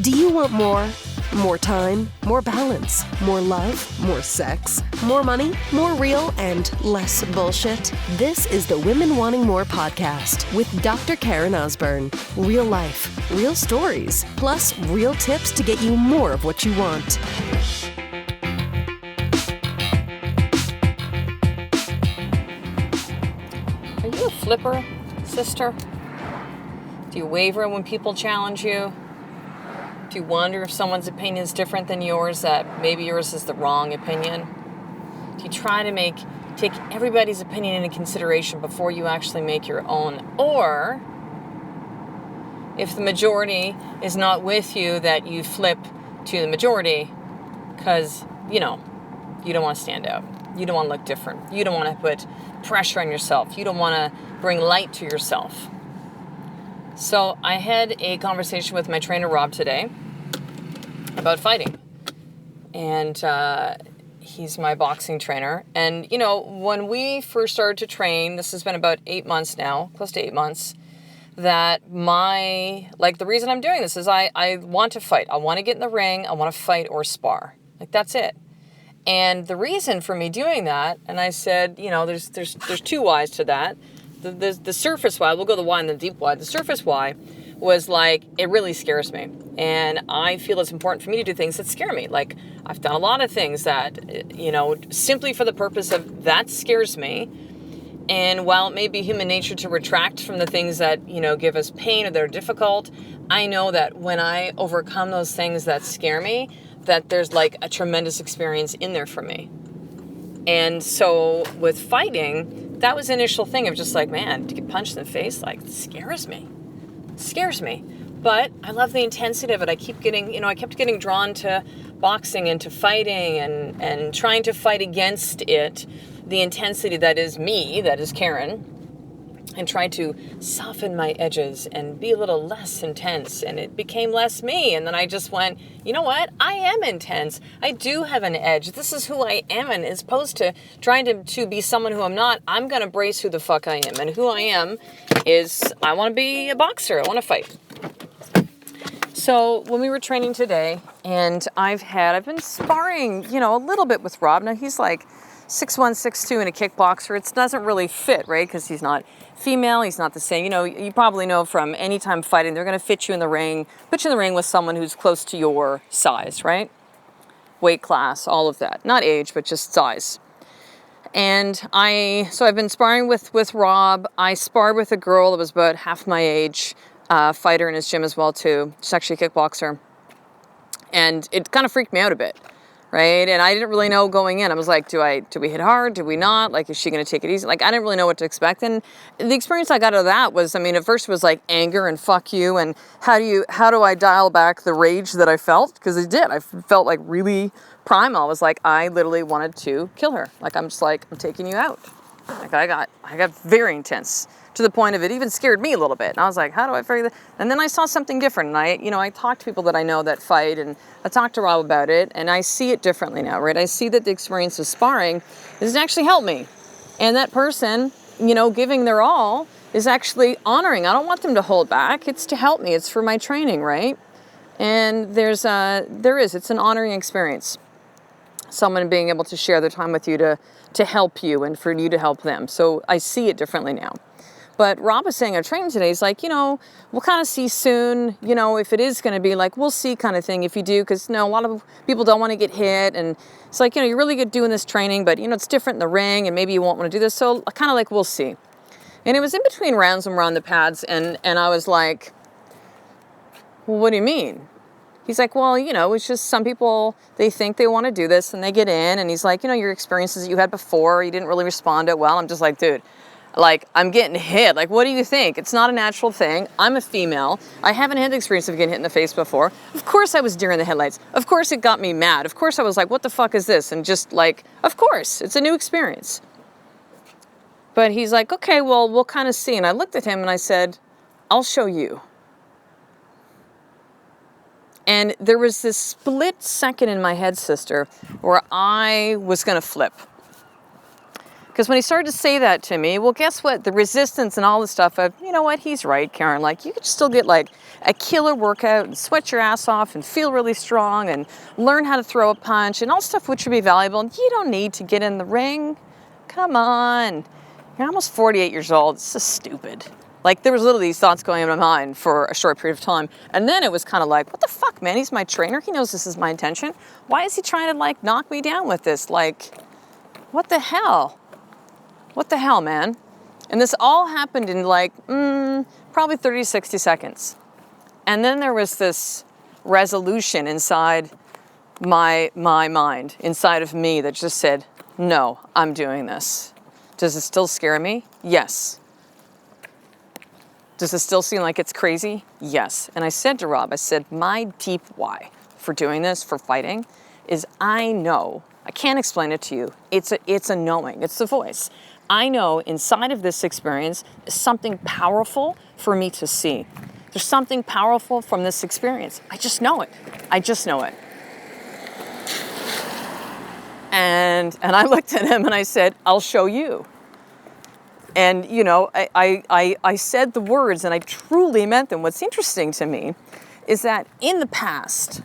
Do you want more? More time, more balance, more love, more sex, more money, more real, and less bullshit? This is the Women Wanting More podcast with Dr. Karen Osborne. Real life, real stories, plus real tips to get you more of what you want. Are you a flipper, sister? Do you waver when people challenge you? Do you wonder if someone's opinion is different than yours, that maybe yours is the wrong opinion? Do you try to take everybody's opinion into consideration before you actually make your own? Or, if the majority is not with you, that you flip to the majority because, you don't want to stand out. You don't want to look different. You don't want to put pressure on yourself. You don't want to bring light to yourself. So I had a conversation with my trainer, Rob, today about fighting. And he's my boxing trainer. And, when we first started to train, this has been about 8 months now, close to 8 months, that the reason I'm doing this is I want to fight. I want to get in the ring. I want to fight or spar. That's it. And the reason for me doing that, and I said, there's two whys to that. The surface why, we'll go the why and the deep why. The surface why was it really scares me. And I feel it's important for me to do things that scare me. I've done a lot of things that, simply for the purpose of that scares me. And while it may be human nature to retract from the things that, give us pain or that are difficult, I know that when I overcome those things that scare me, that there's a tremendous experience in there for me. And so with fighting, that was the initial thing of just man, to get punched in the face, it scares me. It scares me. But I love the intensity of it. I kept getting drawn to boxing and to fighting and trying to fight against it, the intensity that is me, that is Karen, and try to soften my edges and be a little less intense. And it became less me. And then I just went, you know what? I am intense. I do have an edge. This is who I am. And as opposed to trying to be someone who I'm not, I'm going to embrace who the fuck I am. And who I am is I want to be a boxer. I want to fight. So when we were training today, and I've been sparring, a little bit with Rob. Now he's 6'1", 6'2", and a kickboxer. It doesn't really fit, right? Because he's not female. He's not the same. You probably know from any time fighting, they're going to fit you in the ring, put you in the ring with someone who's close to your size, right? Weight class, all of that. Not age, but just size. And I've been sparring with Rob. I sparred with a girl that was about half my age, fighter in his gym as well too. She's actually a kickboxer. And it kind of freaked me out a bit. Right? And I didn't really know going in. I was do we hit hard? Do we not? Is she going to take it easy? I didn't really know what to expect. And the experience I got out of that was, at first it was anger and fuck you. And how do I dial back the rage that I felt? Because I did. I felt really primal. I was I literally wanted to kill her. I'm taking you out. I got very intense to the point of it even scared me a little bit. And I was how do I figure that? And then I saw something different. And I talked to people that I know that fight, and I talked to Rob about it, and I see it differently now, right? I see that the experience of sparring has actually helped me. And that person, giving their all is actually honoring. I don't want them to hold back. It's to help me. It's for my training, right? And it's an honoring experience. Someone being able to share their time with you to help you and for you to help them. So I see it differently now. But Rob was saying at training today, he's we'll kind of see soon, if it is going to be we'll see kind of thing if you do, because, a lot of people don't want to get hit. And it's you're really good doing this training, but, it's different in the ring and maybe you won't want to do this. So kind of we'll see. And it was in between rounds when we're on the pads. And I was well, what do you mean? He's well, it's just some people, they think they want to do this and they get in. And he's your experiences that you had before, you didn't really respond to it well. I'm just dude. I'm getting hit. What do you think? It's not a natural thing. I'm a female. I haven't had the experience of getting hit in the face before. Of course I was deer in the headlights. Of course it got me mad. Of course I was what the fuck is this? And just of course, it's a new experience. But he's okay, well, we'll kind of see. And I looked at him and I said, I'll show you. And there was this split second in my head, sister, where I was going to flip. Because when he started to say that to me, well, guess what? The resistance and all the stuff of, you know what, he's right, Karen. Like, you could still get like a killer workout and sweat your ass off and feel really strong and learn how to throw a punch and all stuff which would be valuable. And you don't need to get in the ring. Come on. You're almost 48 years old. It's just stupid. Like, there was literally these thoughts going in my mind for a short period of time. And then it was kind of like, what the fuck, man? He's my trainer. He knows this is my intention. Why is he trying to, like, knock me down with this? Like, what the hell? What the hell, man? And this all happened in, like, probably 30, 60 seconds. And then there was this resolution inside my mind, inside of me, that just said, no, I'm doing this. Does it still scare me? Yes. Does it still seem like it's crazy? Yes. And I said to Rob, I said, my deep why for doing this, for fighting, is I know, I can't explain it to you. It's a knowing, it's the voice. I know inside of this experience is something powerful for me to see. There's something powerful from this experience. I just know it. I just know it. And I looked at him and I said, I'll show you. And, you know, I said the words and I truly meant them. What's interesting to me is that in the past,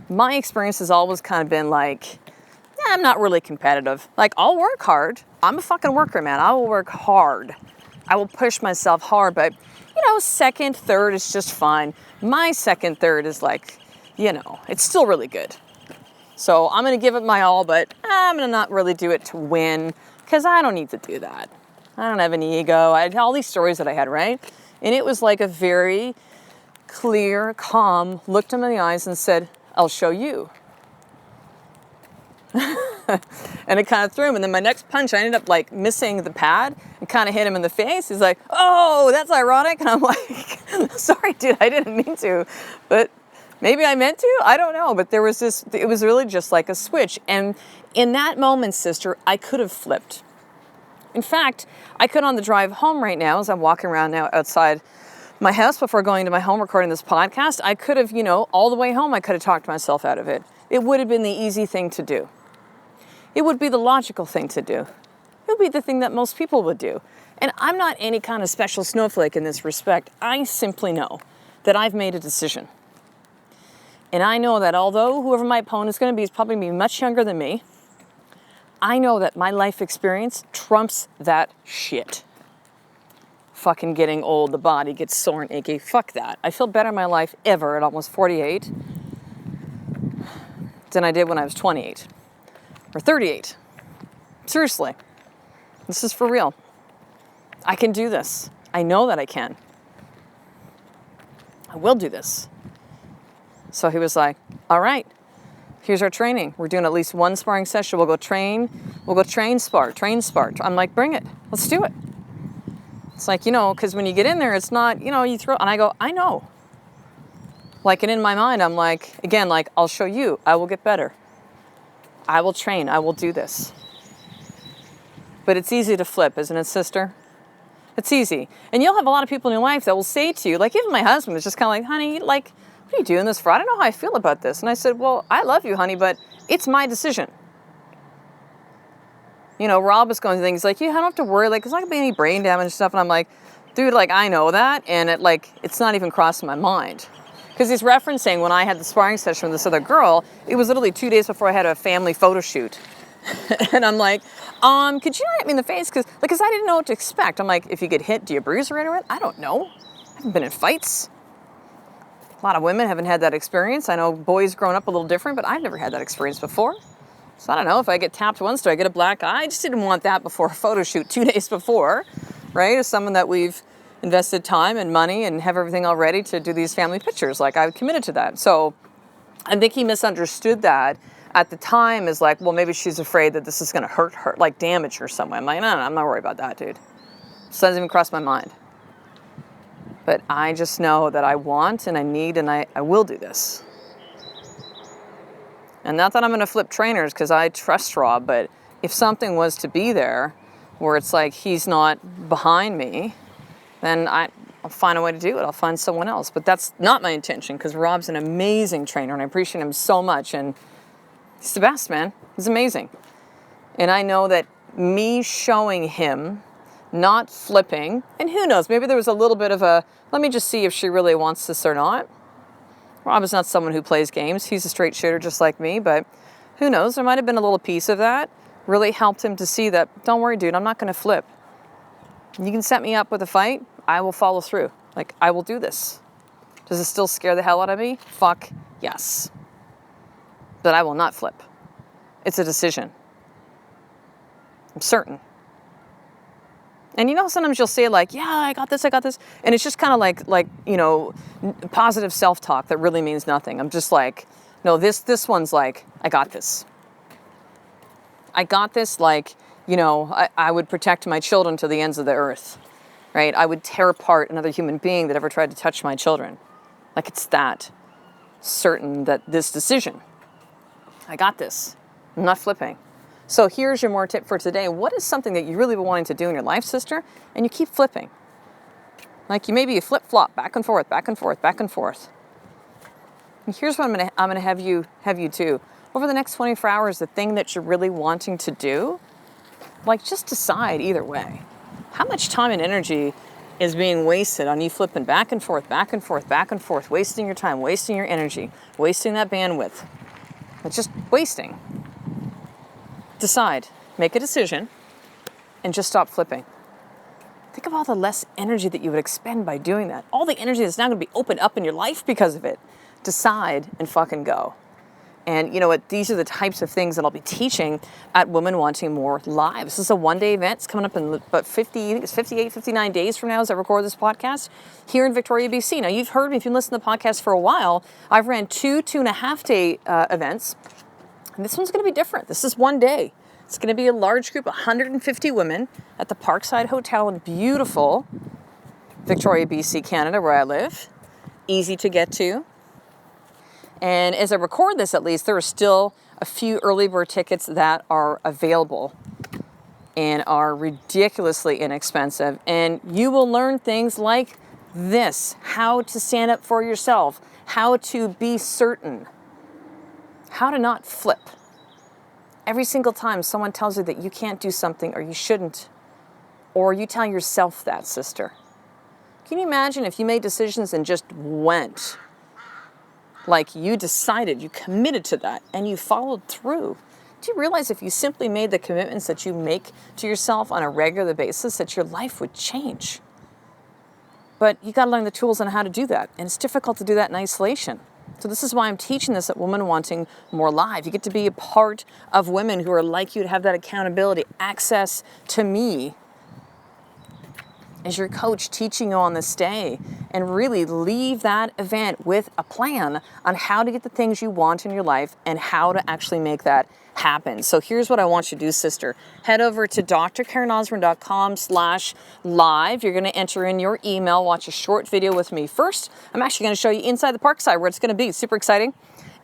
my experience has always kind of been like, I'm not really competitive. Like, I'll work hard. I'm a fucking worker, man. I will work hard. I will push myself hard, but, you know, second, third is just fine. My second, third is like, you know, it's still really good. So I'm going to give it my all, but I'm going to not really do it to win because I don't need to do that. I don't have any ego. I had all these stories that I had, right? And it was like a very clear, calm, looked him in the eyes and said, I'll show you. And it kind of threw him. And then my next punch, I ended up like missing the pad and kind of hit him in the face. He's like, oh, that's ironic. And I'm like, sorry, dude, I didn't mean to. But maybe I meant to. I don't know. But there was this, it was really just like a switch. And in that moment, sister, I could have flipped. In fact, I could on the drive home right now, as I'm walking around now outside my house before going to my home recording this podcast, I could have, you know, all the way home, I could have talked myself out of it. It would have been the easy thing to do. It would be the logical thing to do. It would be the thing that most people would do. And I'm not any kind of special snowflake in this respect. I simply know that I've made a decision. And I know that although whoever my opponent is going to be is probably going to be much younger than me, I know that my life experience trumps that shit. Fucking getting old, the body gets sore and achy. Fuck that. I feel better in my life ever at almost 48 than I did when I was 28 or 38. Seriously. This is for real. I can do this. I know that I can. I will do this. So he was like, all right. Here's our training. We're doing at least one sparring session. We'll go train, spar. I'm like, bring it. Let's do it. It's like, you know, because when you get in there, it's not, you know, you throw, and I go, I know. Like, and in my mind, I'm like, again, like, I'll show you. I will get better. I will train. I will do this. But it's easy to flip, isn't it, sister? It's easy. And you'll have a lot of people in your life that will say to you, like, even my husband is just kind of like, honey, like, what are you doing this for? I don't know how I feel about this. And I said, well, I love you, honey, but it's my decision. You know, Rob was going through things like, yeah, I don't have to worry. Like, there's not going to be any brain damage and stuff. And I'm like, dude, like, I know that. And it, like, it's not even crossing my mind. Because he's referencing when I had the sparring session with this other girl, it was literally 2 days before I had a family photo shoot. And I'm like, could you not hit me in the face? Because I didn't know what to expect. I'm like, if you get hit, do you bruise or anything? I don't know. I haven't been in fights. A lot of women haven't had that experience. I know boys growing up a little different, but I've never had that experience before. So I don't know, if I get tapped once, do I get a black eye? I just didn't want that before a photo shoot 2 days before, right? As someone that we've invested time and money and have everything all ready to do these family pictures. Like, I committed to that. So I think he misunderstood that at the time as like, well, maybe she's afraid that this is going to hurt her, like damage her some way. I'm like, no, I'm not worried about that, dude. It doesn't even cross my mind. But I just know that I want and I need and I will do this. And not that I'm going to flip trainers because I trust Rob, but if something was to be there where it's like he's not behind me, then I'll find a way to do it. I'll find someone else. But that's not my intention because Rob's an amazing trainer and I appreciate him so much. And he's the best, man. He's amazing. And I know that me showing him, not flipping, and who knows, maybe there was a little bit of a, let me just see if she really wants this or not. Rob is not someone who plays games. He's a straight shooter just like me, but who knows, there might have been a little piece of that. Really helped him to see that, don't worry, dude, I'm not going to flip. You can set me up with a fight, I will follow through. Like, I will do this. Does it still scare the hell out of me? Fuck yes. But I will not flip. It's a decision. I'm certain. And you know, sometimes you'll say like, yeah, I got this. And it's just kind of like, you know, positive self-talk that really means nothing. I'm just like, no, this one's like, I got this. I got this, like, you know, I would protect my children to the ends of the earth, right? I would tear apart another human being that ever tried to touch my children. Like, it's that certain that this decision, I got this. I'm not flipping. So here's your more tip for today. What is something that you really been wanting to do in your life, sister, and you keep flipping? Like, you flip-flop, back and forth, back and forth, back and forth. And here's what I'm gonna have you do. Over the next 24 hours, the thing that you're really wanting to do, like, just decide either way. How much time and energy is being wasted on you flipping back and forth, back and forth, back and forth, wasting your time, wasting your energy, wasting that bandwidth. It's just wasting. Decide, make a decision, and just stop flipping. Think of all the less energy that you would expend by doing that. All the energy that's now going to be opened up in your life because of it. Decide and fucking go. And you know what? These are the types of things that I'll be teaching at Women Wanting More Live. This is a one-day event. It's coming up in about 59 days from now as I record this podcast here in Victoria, BC. Now, you've heard me, if you've listened to the podcast for a while, I've ran 2.5 day events. And this one's going to be different. This is one day. It's going to be a large group, 150 women at the Parkside Hotel in beautiful Victoria, BC, Canada, where I live. Easy to get to. And as I record this, at least, there are still a few early bird tickets that are available and are ridiculously inexpensive. And you will learn things like this: how to stand up for yourself, how to be certain, how to not flip. Every single time someone tells you that you can't do something or you shouldn't, or you tell yourself that, sister. Can you imagine if you made decisions and just went? Like, you decided, you committed to that, and you followed through. Do you realize if you simply made the commitments that you make to yourself on a regular basis, that your life would change? But you got to learn the tools on how to do that, and it's difficult to do that in isolation. So this is why I'm teaching this at Women Wanting More Live. You get to be a part of women who are like you, to have that accountability, access to me as your coach, teaching you on this day, and really leave that event with a plan on how to get the things you want in your life and how to actually make that happen. So here's what I want you to do, sister. Head over to drkarenosborne.com/live. You're going to enter in your email, watch a short video with me first. I'm actually going to show you inside the Parkside where it's going to be. Super exciting.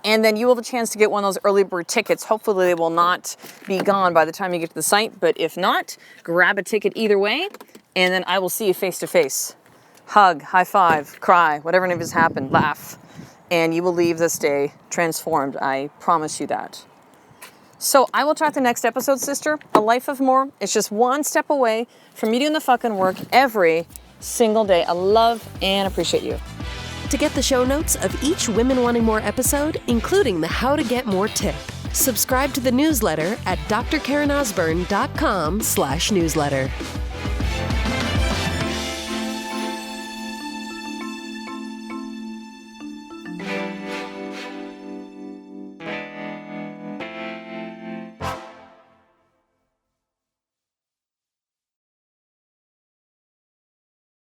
And then you will have a chance to get one of those early bird tickets. Hopefully they will not be gone by the time you get to the site, but if not, grab a ticket either way, and then I will see you face to face. Hug, high five, cry, whatever has happened, laugh, and you will leave this day transformed. I promise you that. So I will talk the next episode, sister. A life of more. It's just one step away from me doing the fucking work every single day. I love and appreciate you. To get the show notes of each Women Wanting More episode, including the How to Get More tip, subscribe to the newsletter at drkarenosborne.com/newsletter.